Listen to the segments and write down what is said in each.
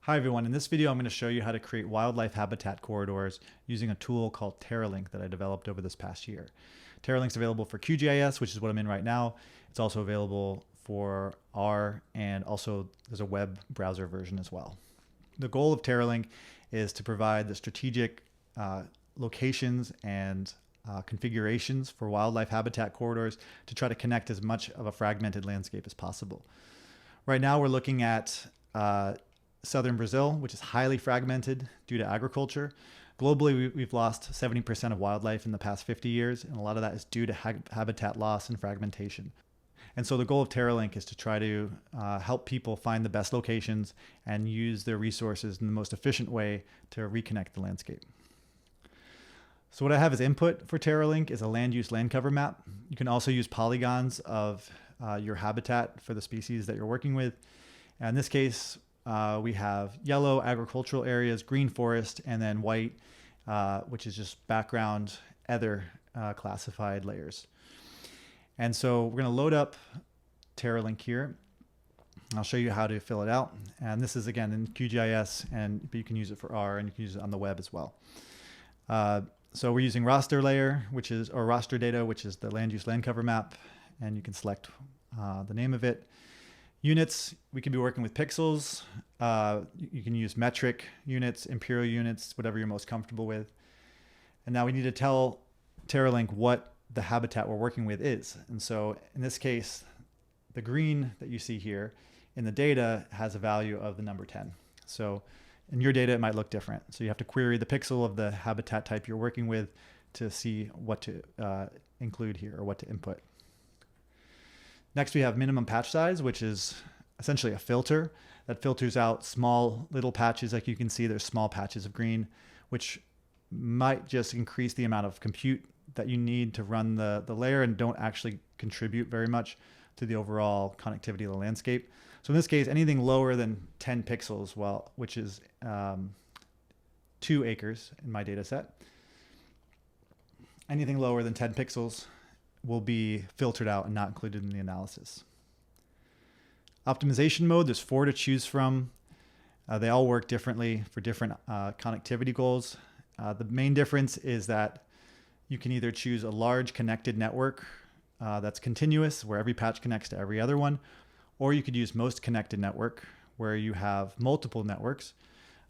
Hi everyone, in this video I'm going to show you how to create wildlife habitat corridors using a tool called Terralink that I developed over this past year. Terralink's available for QGIS, which is what I'm in right now. It's also available for R, and also there's a web browser version as well. The goal of Terralink is to provide the strategic locations and configurations for wildlife habitat corridors to try to connect as much of a fragmented landscape as possible. Right now we're looking at southern Brazil, which is highly fragmented due to agriculture. Globally, we've lost 70% of wildlife in the past 50 years, and a lot of that is due to habitat loss and fragmentation. And so the goal of Terralink is to try to help people find the best locations and use their resources in the most efficient way to reconnect the landscape. So what I have as input for Terralink is a land use land cover map. You can also use polygons of your habitat for the species that you're working with. And in this case, we have yellow agricultural areas, green forest, and then white, which is just background other classified layers. And so we're going to load up Terralink here. I'll show you how to fill it out. And this is again in QGIS, but you can use it for R, and you can use it on the web as well. So we're using raster layer, or raster data, which is the land use land cover map, and you can select the name of it. Units, we can be working with pixels. You can use metric units, imperial units, whatever you're most comfortable with. And now we need to tell Terralink what the habitat we're working with is. And so in this case, the green that you see here in the data has a value of the number 10. So in your data, it might look different. So you have to query the pixel of the habitat type you're working with to see what to include here or what to input. Next, we have minimum patch size, which is essentially a filter that filters out small little patches. Like you can see, there's small patches of green, which might just increase the amount of compute that you need to run the layer and don't actually contribute very much to the overall connectivity of the landscape. So in this case, anything lower than 10 pixels, which is 2 acres in my data set, anything lower than 10 pixels will be filtered out and not included in the analysis. Optimization mode, there's 4 to choose from. They all work differently for different connectivity goals. The main difference is that you can either choose a large connected network that's continuous, where every patch connects to every other one, or you could use most connected network, where you have multiple networks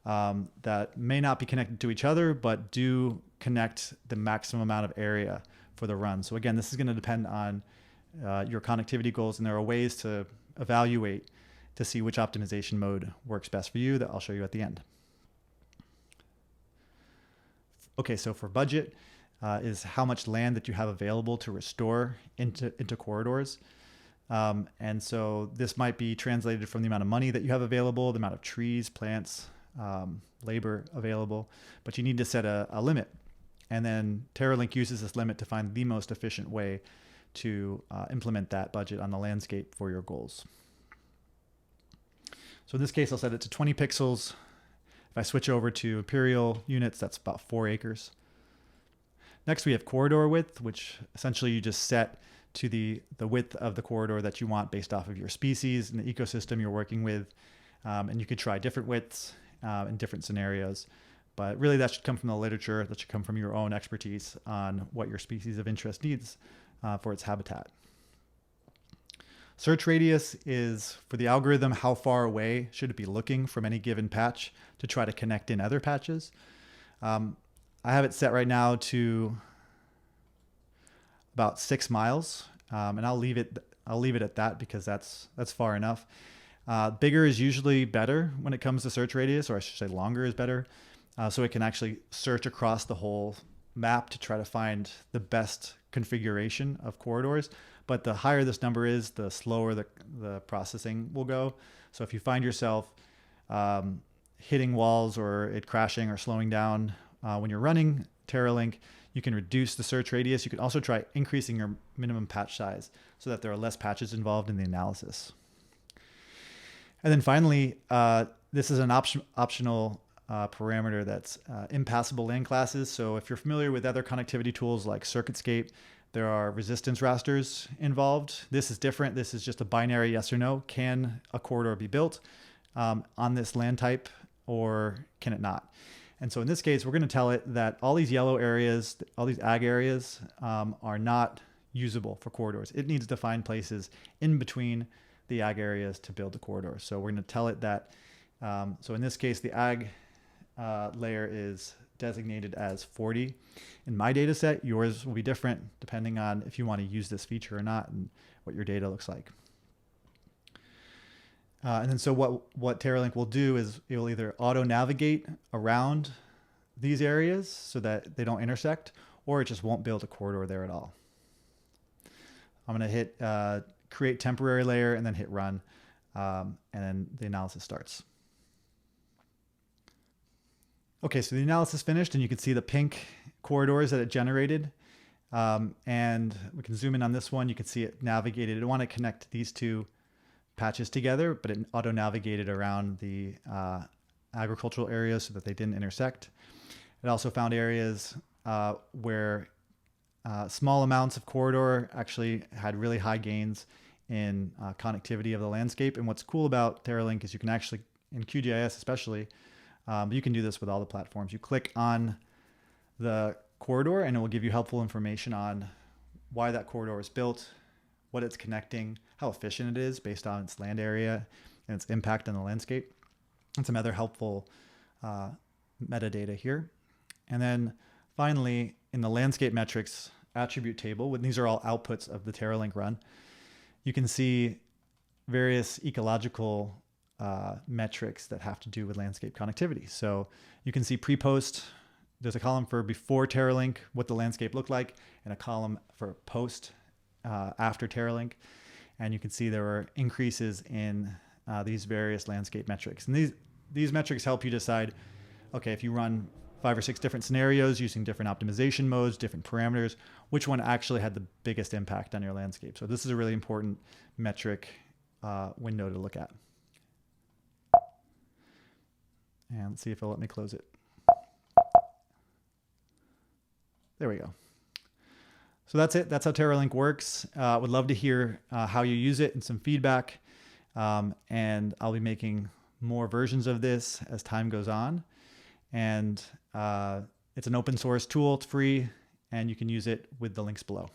that may not be connected to each other, but do connect the maximum amount of area for the run. So again, this is going to depend on your connectivity goals, and there are ways to evaluate to see which optimization mode works best for you that I'll show you at the end. Okay, so for budget is how much land that you have available to restore into corridors. And so this might be translated from the amount of money that you have available, the amount of trees, plants, labor available, but you need to set a limit. And then Terralink uses this limit to find the most efficient way to implement that budget on the landscape for your goals. So in this case, I'll set it to 20 pixels. If I switch over to imperial units, that's about 4 acres. Next, we have corridor width, which essentially you just set to the width of the corridor that you want based off of your species and the ecosystem you're working with. And you could try different widths in different scenarios. But really, that should come from the literature. That should come from your own expertise on what your species of interest needs for its habitat. Search radius is, for the algorithm, how far away should it be looking from any given patch to try to connect in other patches. I have it set right now to about 6 miles, and I'll leave it at that because that's far enough. Bigger is usually better when it comes to search radius, or I should say longer is better. So it can actually search across the whole map to try to find the best configuration of corridors. But the higher this number is, the slower the processing will go. So if you find yourself hitting walls or it crashing or slowing down when you're running Terralink, you can reduce the search radius. You can also try increasing your minimum patch size so that there are less patches involved in the analysis. And then finally, this is an optional parameter that's impassable land classes. So if you're familiar with other connectivity tools like CircuitScape, there are resistance rasters involved. This is different. This is just a binary yes or no. Can a corridor be built on this land type or can it not? And so in this case, we're going to tell it that all these yellow areas, all these ag areas are not usable for corridors. It needs to find places in between the ag areas to build the corridor. So we're going to tell it that, so in this case, the ag layer is designated as 40. In my data set, yours will be different depending on if you want to use this feature or not and what your data looks like. And then so what Terralink will do is it will either auto-navigate around these areas so that they don't intersect, or it just won't build a corridor there at all. I'm going to hit create temporary layer and then hit run, and then the analysis starts. Okay, so the analysis finished, and you can see the pink corridors that it generated. And we can zoom in on this one. You can see it navigated. It wanted to connect these two patches together, but it auto-navigated around the agricultural areas so that they didn't intersect. It also found areas where small amounts of corridor actually had really high gains in connectivity of the landscape. And what's cool about Terralink is you can actually, in QGIS especially, but you can do this with all the platforms. You click on the corridor and it will give you helpful information on why that corridor was built, what it's connecting, how efficient it is based on its land area and its impact on the landscape, and some other helpful metadata here. And then finally, in the landscape metrics attribute table, when these are all outputs of the Terralink run, you can see various ecological metrics that have to do with landscape connectivity. So you can see pre-post, there's a column for before Terralink, what the landscape looked like, and a column for post after Terralink. And you can see there were increases in these various landscape metrics. And these metrics help you decide, okay, if you run 5 or 6 different scenarios using different optimization modes, different parameters, which one actually had the biggest impact on your landscape. So this is a really important metric window to look at. And let's see if it'll let me close it. There we go. So that's it. That's how Terralink works. I would love to hear how you use it and some feedback. And I'll be making more versions of this as time goes on. And it's an open source tool. It's free, and you can use it with the links below.